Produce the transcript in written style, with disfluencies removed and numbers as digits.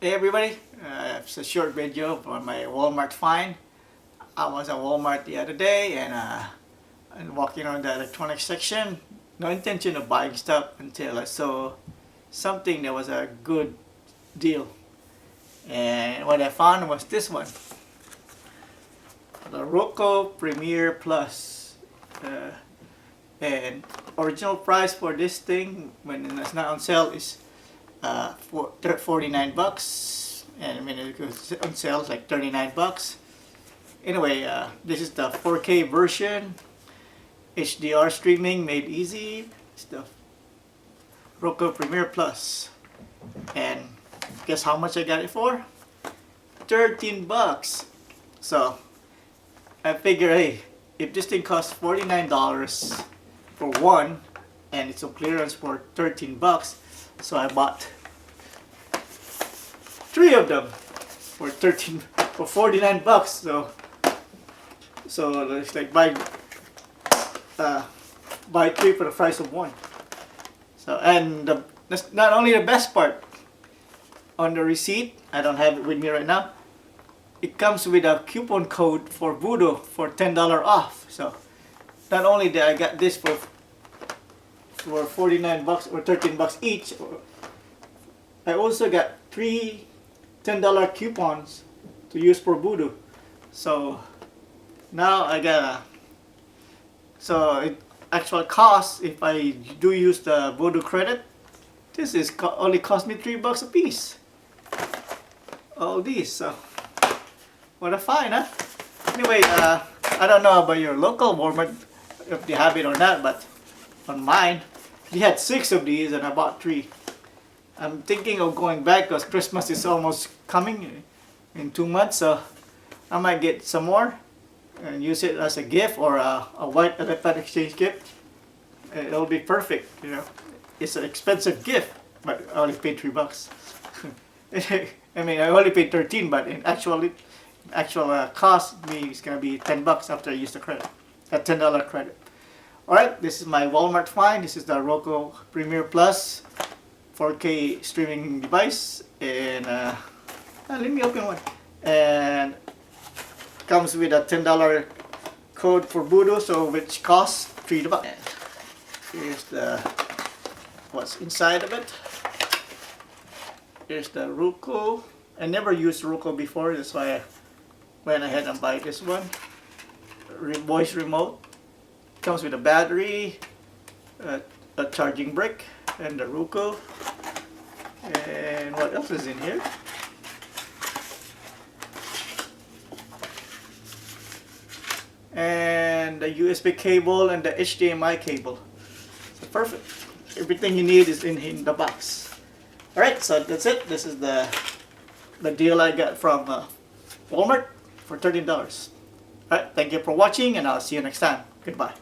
Hey everybody, it's a short video for my Walmart find. I was at Walmart the other day and walking around the electronics section. No intention of buying stuff until I saw something that was a good deal. And what I found was this one. The Roku Premiere Plus. And original price for this thing when it's not on sale is for 49 bucks, and when it goes on sale it's like 39 bucks. Anyway, this is the 4K version, HDR streaming made easy. It's the Roku Premiere Plus, and guess how much I got it for? 13 bucks. So I figure, hey, if this thing costs $49 for one and it's on clearance for 13 bucks, so I bought 3 of them for 49 bucks. So it's like buy 3 for the price of 1. So, and that's not only the best part. On the receipt, I don't have it with me right now, it comes with a coupon code for Vudu for $10 off. So not only did I got this for 49 bucks or 13 bucks each, I also got 3 $10 coupons to use for Vudu. So now I got so it actual cost, if I do use the Vudu credit, this is only cost me 3 bucks a piece. All these, so what a find, huh? Anyway, I don't know about your local Walmart if they have it or not, but on mine they had 6 of these and I bought 3. I'm thinking of going back because Christmas is almost coming in 2 months, so I might get some more and use it as a gift or a white elephant exchange gift. It'll be perfect, you know. It's an expensive gift, but I only paid 3 bucks. I mean, I only paid 13, but in actual cost me is gonna be 10 bucks after I use the credit, that $10 credit. All right, this is my Walmart find. This is the Roku Premiere Plus 4K streaming device, and let me open one. And comes with a $10 code for Vudu, so which costs 3 bucks. Here's the what's inside of it. Here's the Roku. I never used Roku before, that's why I went ahead and buy this one. Voice remote. Comes with a battery, a charging brick, and the Roku. And what else is in here? And the USB cable and the HDMI cable. So perfect. Everything you need is in the box. Alright, so that's it. This is the deal I got from Walmart for $13. Alright, thank you for watching, and I'll see you next time. Goodbye.